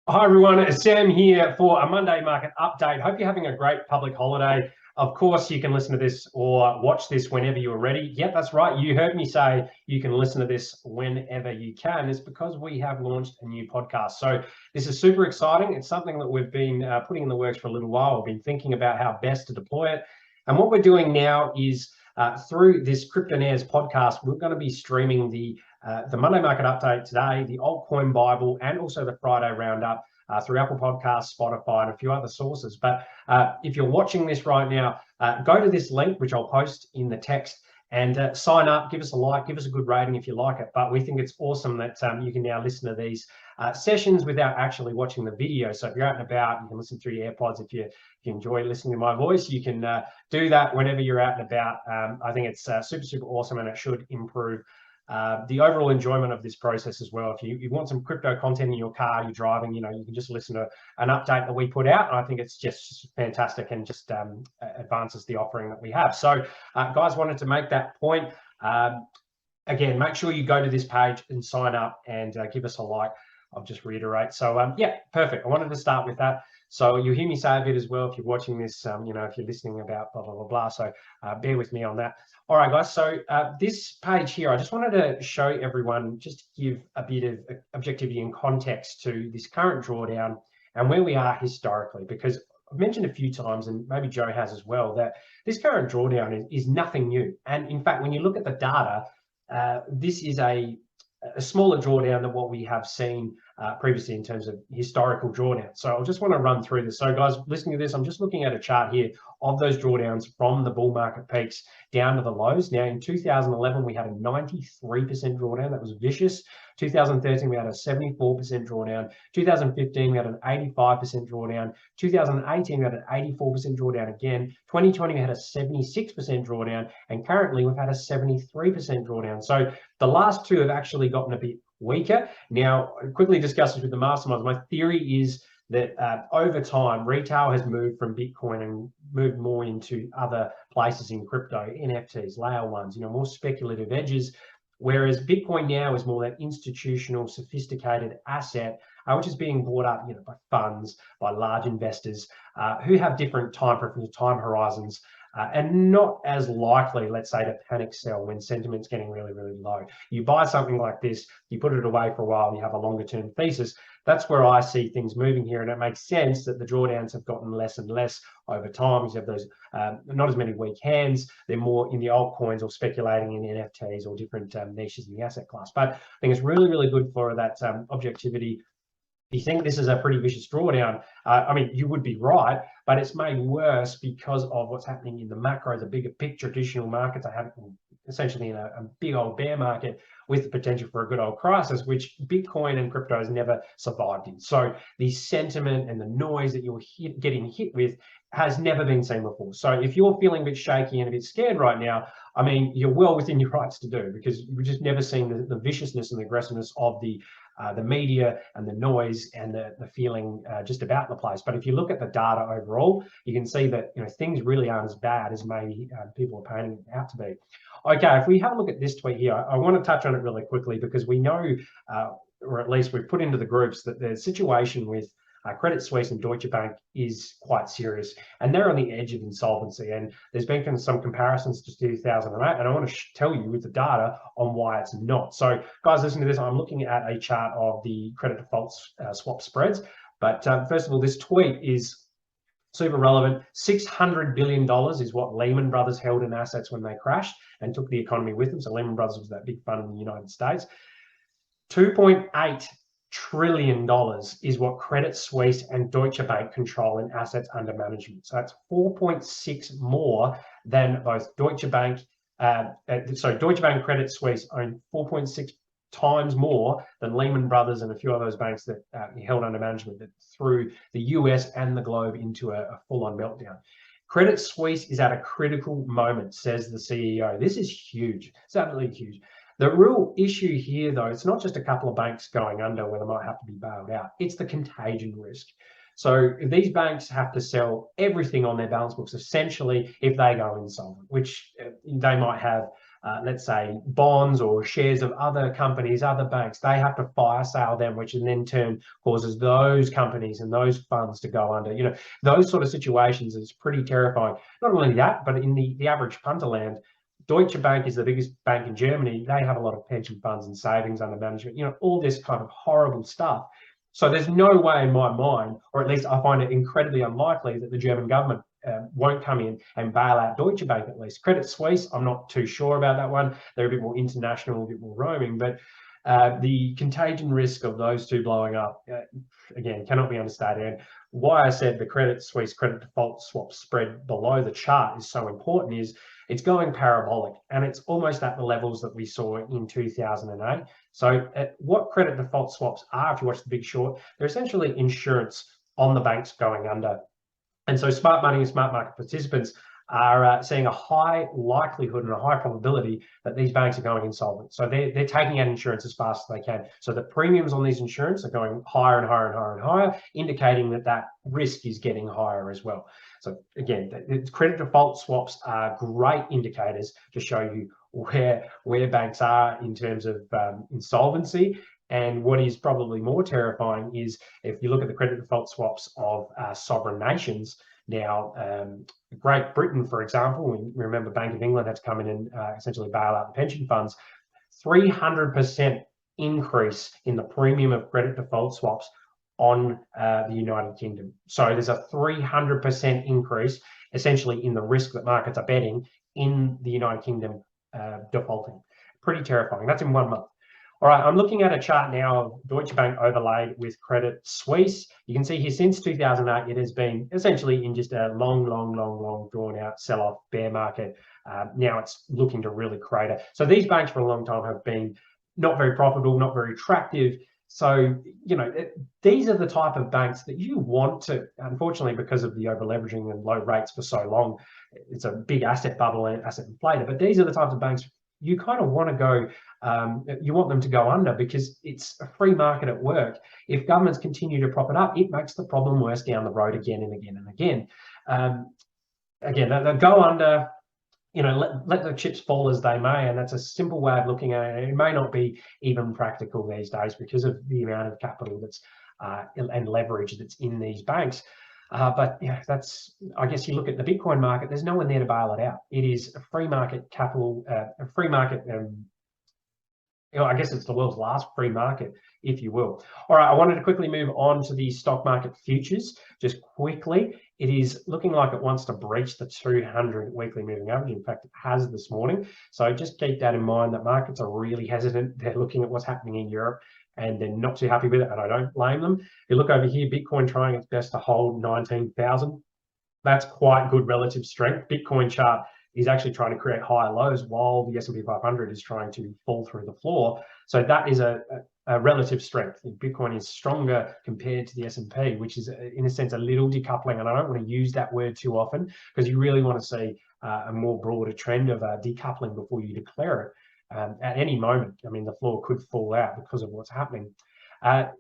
Hi everyone, it's Sam here for a Monday market update. Hope you're having a great public holiday. Of course, you can listen to this or watch this whenever you're ready. Yep, that's right. You heard me say you can listen to this whenever you can. It's because we have launched a new podcast. So this is super exciting. It's something that we've been putting in the works for a little while. We've been thinking about how best to deploy it. And what we're doing now is through this Cryptonaires podcast, we're going to be streaming the Monday Market Update today, the Altcoin Bible, and also the Friday Roundup through Apple Podcasts, Spotify, and a few other sources. But if you're watching this right now, go to this link, which I'll post in the text, and sign up, give us a like, give us a good rating if you like it. But we think it's awesome that you can now listen to these sessions without actually watching the video. So if you're out and about, you can listen through your AirPods. If you enjoy listening to my voice, you can do that whenever you're out and about. I think it's super awesome, and it should improve the overall enjoyment of this process as well. If you want some crypto content in your car, you're driving, you can just listen to an update that we put out. And I think it's just fantastic and just advances the offering that we have. So guys, wanted to make that point. Again, make sure you go to this page and sign up and give us a like. I'll just reiterate. So yeah, perfect. I wanted to start with that. So you'll hear me say a bit as well if you're watching this, if you're listening about blah, blah, blah, blah. So bear with me on that. All right, guys. So this page here, I just wanted to show everyone, just to give a bit of objectivity and context to this current drawdown and where we are historically, because I've mentioned a few times, and maybe Joe has as well, that this current drawdown is nothing new. And in fact, when you look at the data, this is a smaller drawdown than what we have seen previously in terms of historical drawdown. So I just want to run through this. So guys, listening to this, I'm just looking at a chart here of those drawdowns from the bull market peaks down to the lows. Now in 2011, we had a 93% drawdown. That was vicious. 2013, we had a 74% drawdown. 2015, we had an 85% drawdown. 2018, we had an 84% drawdown again. 2020, we had a 76% drawdown. And currently, we've had a 73% drawdown. So the last two have actually gotten a bit weaker. Now, I quickly discuss this with the masterminds. My theory is that over time, retail has moved from Bitcoin and moved more into other places in crypto, NFTs, layer ones, more speculative edges. Whereas Bitcoin now is more that institutional, sophisticated asset, which is being bought up, by funds, by large investors who have different time preferences, time horizons, and not as likely, let's say, to panic sell when sentiment's getting really, really low. You buy something like this, you put it away for a while, you have a longer term thesis. That's where I see things moving here, and it makes sense that the drawdowns have gotten less and less over time. You have those not as many weak hands. They're more in the altcoins or speculating in NFTs or different niches in the asset class. But I think it's really, really good for that objectivity. If you think this is a pretty vicious drawdown, I mean, you would be right, but it's made worse because of what's happening in the macro, the bigger picture. Traditional markets are having essentially in a big old bear market with the potential for a good old crisis, which Bitcoin and crypto has never survived in. So the sentiment and the noise that you're getting hit with has never been seen before. So if you're feeling a bit shaky and a bit scared right now, I mean, you're well within your rights to do, because you've just never seen the viciousness and the aggressiveness of the media and the noise and the feeling just about the place. But if you look at the data overall, you can see that things really aren't as bad as maybe people are painting it out to be. Okay, if we have a look at this tweet here, I want to touch on it really quickly, because we know, or at least we've put into the groups, that the situation with Credit Suisse and Deutsche Bank is quite serious, and they're on the edge of insolvency. And there's been some comparisons to 2008, and I want to tell you with the data on why it's not. So guys, listen to this. I'm looking at a chart of the credit default swap spreads. But first of all, this tweet is super relevant. $600 billion is what Lehman Brothers held in assets when they crashed and took the economy with them. So Lehman Brothers was that big fund in the United States. $2.8 trillion is what Credit Suisse and Deutsche Bank control in assets under management. So that's 4.6 more than both Deutsche Bank, Deutsche Bank and Credit Suisse own 4.6 times more than Lehman Brothers and a few of those banks that held under management, that threw the US and the globe into a full-on meltdown. Credit Suisse is at a critical moment, says the CEO. This is huge. It's absolutely huge. The real issue here, though, it's not just a couple of banks going under where they might have to be bailed out. It's the contagion risk. So these banks have to sell everything on their balance books, essentially, if they go insolvent, which they might have let's say, bonds or shares of other companies, other banks, they have to fire sale them, which in turn causes those companies and those funds to go under. You know, those sort of situations is pretty terrifying. Not only that, but in the average punter land, Deutsche Bank is the biggest bank in Germany. They have a lot of pension funds and savings under management, you know, all this kind of horrible stuff. So there's no way in my mind, or at least I find it incredibly unlikely, that the German government won't come in and bail out Deutsche Bank at least. Credit Suisse, I'm not too sure about that one. They're a bit more international, a bit more roaming, but the contagion risk of those two blowing up, again, cannot be understated. And why I said the Credit Suisse credit default swap spread below the chart is so important is it's going parabolic, and it's almost at the levels that we saw in 2008. So what credit default swaps are, if you watch The Big Short, they're essentially insurance on the banks going under. And so smart money and smart market participants are seeing a high likelihood and a high probability that these banks are going insolvent. So they're taking out insurance as fast as they can. So the premiums on these insurance are going higher and higher and higher and higher, indicating that that risk is getting higher as well. So again, credit default swaps are great indicators to show you where banks are in terms of insolvency. And what is probably more terrifying is if you look at the credit default swaps of sovereign nations. Now, Great Britain, for example, we remember Bank of England had to come in and essentially bail out the pension funds. 300% increase in the premium of credit default swaps on the United Kingdom. So there's a 300% increase essentially in the risk that markets are betting in the United Kingdom defaulting. Pretty terrifying. That's in 1 month. All right, I'm looking at a chart now of Deutsche Bank overlaid with Credit Suisse. You can see here since 2008, it has been essentially in just a long drawn out sell-off bear market. Now it's looking to really crater. So these banks for a long time have been not very profitable, not very attractive. So, you know, these are the type of banks that you want to, unfortunately, because of the over leveraging and low rates for so long, it's a big asset bubble and asset inflator. But these are the types of banks you kind of want to go, you want them to go under, because it's a free market at work. If governments continue to prop it up, it makes the problem worse down the road again and again and again. Again, they'll go under, you know, let the chips fall as they may, and that's a simple way of looking at it. It may not be even practical these days because of the amount of capital that's and leverage that's in these banks. But yeah, that's, I guess you look at the Bitcoin market, there's no one there to bail it out. It is a free market capital, a free market, you know, I guess it's the world's last free market, if you will. All right, I wanted to quickly move on to the stock market futures, just quickly. It is looking like it wants to breach the 200 weekly moving average. In fact, it has this morning. So just keep that in mind, that markets are really hesitant. They're looking at what's happening in Europe, and they're not too happy with it, and I don't blame them. If you look over here, Bitcoin trying its best to hold 19,000. That's quite good relative strength. Bitcoin chart is actually trying to create higher lows while the S&P 500 is trying to fall through the floor. So that is a relative strength. Bitcoin is stronger compared to the S&P, which is in a sense a little decoupling, and I don't want to use that word too often because you really want to see a more broader trend of decoupling before you declare it. At any moment, I mean, the floor could fall out because of what's happening.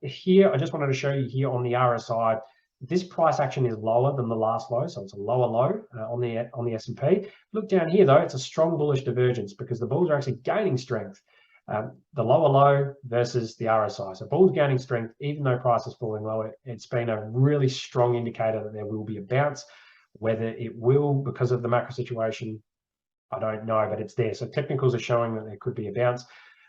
Here, I just wanted to show you here on the RSI, this price action is lower than the last low, so it's a lower low on the S&P. Look down here, though, it's a strong bullish divergence because the bulls are actually gaining strength. The lower low versus the RSI. So bulls gaining strength, even though price is falling lower. It's been a really strong indicator that there will be a bounce. Whether it will, because of the macro situation, I don't know, but it's there. So technicals are showing that there could be a bounce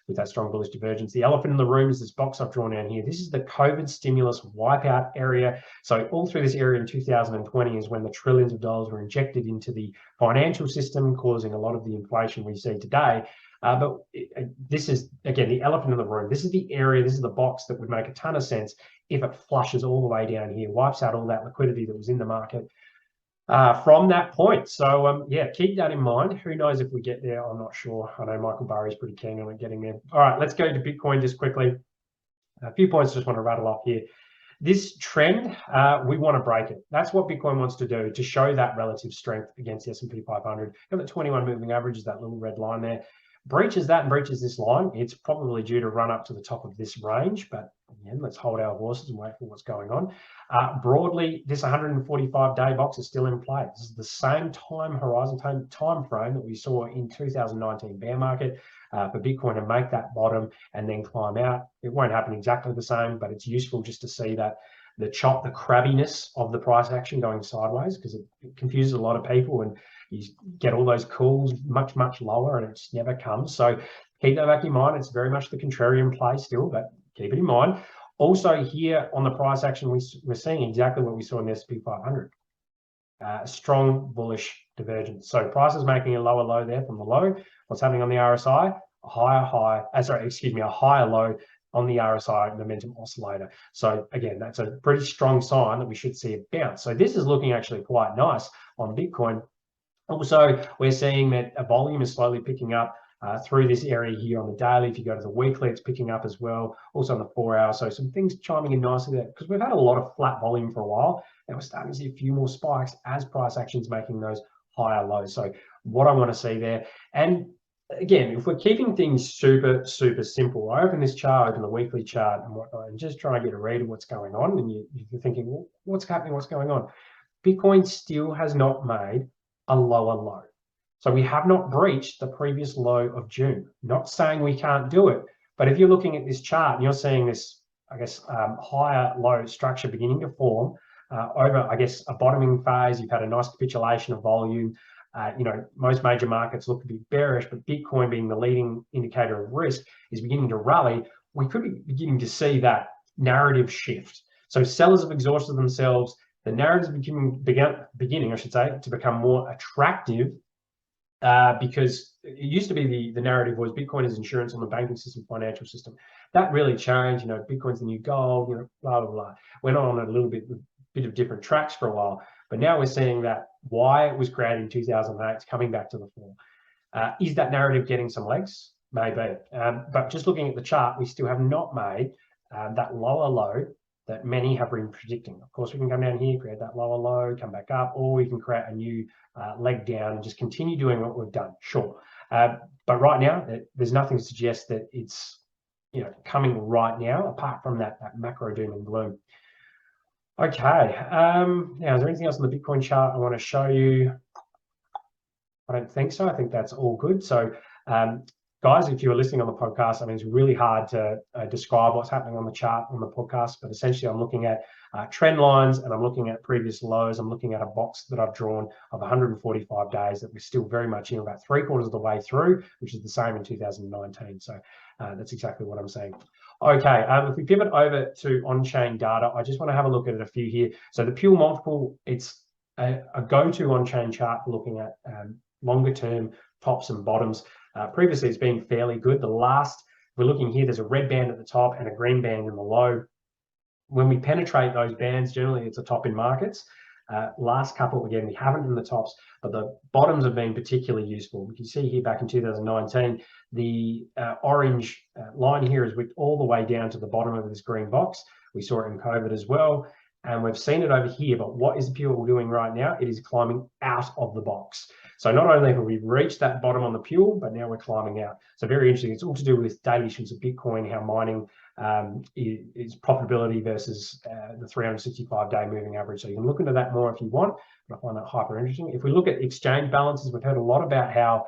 with that strong bullish divergence. The elephant in the room is this box I've drawn down here. This is the COVID stimulus wipeout area. So all through this area in 2020 is when the trillions of dollars were injected into the financial system, causing a lot of the inflation we see today. But this is, again, the elephant in the room. This is the area, this is the box that would make a ton of sense if it flushes all the way down here, wipes out all that liquidity that was in the market from that point. So yeah, keep that in mind. Who knows if we get there? I'm not sure. I know Michael Burry's pretty keen on getting there. All right, let's go to Bitcoin just quickly. A few points I just want to rattle off here. This trend, we want to break it. That's what Bitcoin wants to do, to show that relative strength against the S&P 500. Got the 21 moving average is that little red line there. breaches that and breaches this line, it's probably due to run up to the top of this range. But again, let's hold our horses and wait for what's going on. Broadly, this 145-day box is still in play. This is the same time horizon, time frame that we saw in 2019 bear market for Bitcoin to make that bottom and then climb out. It won't happen exactly the same, but it's useful just to see that the crabbiness of the price action going sideways, because it confuses a lot of people and you get all those calls much, much lower and it just never comes. So keep that back in mind. It's very much the contrarian play still, but keep it in mind. Also here on the price action, we're seeing exactly what we saw in the S&P 500. A strong bullish divergence. So price is making a lower low there from the low. What's happening on the RSI? A higher low on the RSI momentum oscillator. So again, that's a pretty strong sign that we should see a bounce. So this is looking actually quite nice on Bitcoin. Also, we're seeing that a volume is slowly picking up through this area here on the daily. If you go to the weekly, it's picking up as well. Also on the 4 hour. So some things chiming in nicely there, because we've had a lot of flat volume for a while. And we're starting to see a few more spikes as price action's making those higher lows. So what I want to see there. And again, if we're keeping things super, super simple, I open this chart, open the weekly chart and whatnot, and just try and get a read of what's going on. And you're thinking, well, what's happening? What's going on? Bitcoin still has not made a lower low. So we have not breached the previous low of June. Not saying we can't do it, but if you're looking at this chart and you're seeing this, I guess, higher low structure beginning to form over, I guess, a bottoming phase, you've had a nice capitulation of volume. Most major markets look to be bearish, but Bitcoin being the leading indicator of risk is beginning to rally. We could be beginning to see that narrative shift. So sellers have exhausted themselves. The narrative is beginning, I should say, to become more attractive because it used to be the narrative was Bitcoin is insurance on the banking system, financial system. That really changed. Bitcoin's the new gold. Blah blah blah. Went on a little bit of different tracks for a while, but now we're seeing that why it was created in 2008 is coming back to the fore. Is that narrative getting some legs? Maybe, but just looking at the chart, we still have not made that lower low that many have been predicting. Of course, we can come down here, create that lower low, come back up, or we can create a new leg down and just continue doing what we've done. Sure, but right now, there's nothing to suggest that it's coming right now, apart from that macro doom and gloom. Okay, now is there anything else on the Bitcoin chart I want to show you? I don't think so. I think that's all good. So guys, if you are listening on the podcast, I mean, it's really hard to describe what's happening on the chart on the podcast, but essentially I'm looking at trend lines and I'm looking at previous lows. I'm looking at a box that I've drawn of 145 days that we're still very much in, about 3/4 of the way through, which is the same in 2019. So that's exactly what I'm saying. Okay, if we pivot over to OnChain Data, I just want to have a look at a few here. So the Puell Multiple, it's a go-to on-chain chart for looking at longer term tops and bottoms. Previously, it's been fairly good. We're looking here, there's a red band at the top and a green band in the low. When we penetrate those bands, generally it's a top in markets. Last couple, again, we haven't in the tops, but the bottoms have been particularly useful. You can see here back in 2019, the orange line here is wicked all the way down to the bottom of this green box. We saw it in COVID as well, and we've seen it over here, but what is the Puell doing right now? It is climbing out of the box. So not only have we reached that bottom on the Puell, but now we're climbing out. So very interesting. It's all to do with daily issues of Bitcoin, how mining is profitability versus the 365-day moving average. So you can look into that more if you want, but I find that hyper interesting. If we look at exchange balances, we've heard a lot about how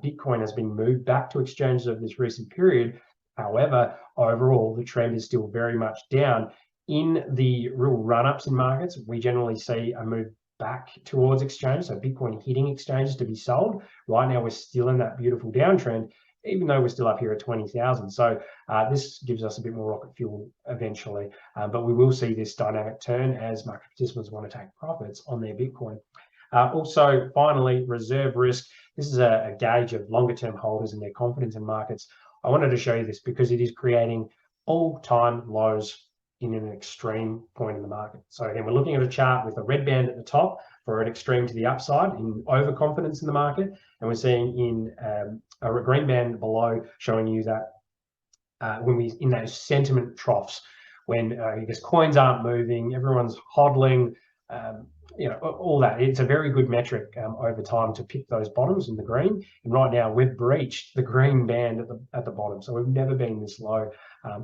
Bitcoin has been moved back to exchanges over this recent period. However, overall, the trend is still very much down. In the real run-ups in markets, we generally see a move back towards exchange, so Bitcoin hitting exchanges to be sold. Right now, we're still in that beautiful downtrend, even though we're still up here at 20,000. So this gives us a bit more rocket fuel eventually, but we will see this dynamic turn as market participants want to take profits on their Bitcoin. Also, finally, reserve risk. This is a gauge of longer-term holders and their confidence in markets. I wanted to show you this because it is creating all-time lows in an extreme point in the market. So again, we're looking at a chart with a red band at the top for an extreme to the upside in overconfidence in the market, and we're seeing in a green band below showing you that when we in those sentiment troughs, when I guess coins aren't moving, everyone's hodling, all that. It's a very good metric over time to pick those bottoms in the green. And right now we've breached the green band at the bottom, so we've never been this low.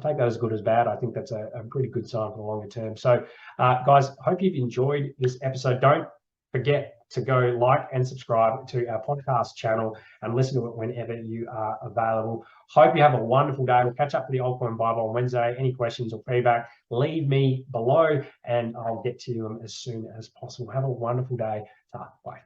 Take that as good as bad. I think that's a pretty good sign for the longer term. So guys, hope you've enjoyed this episode. Don't forget to go like and subscribe to our podcast channel and listen to it whenever you are available. Hope you have a wonderful day. We'll catch up for the Altcoin Bible on Wednesday. Any questions or feedback, leave me below and I'll get to them as soon as possible. Have a wonderful day. Bye.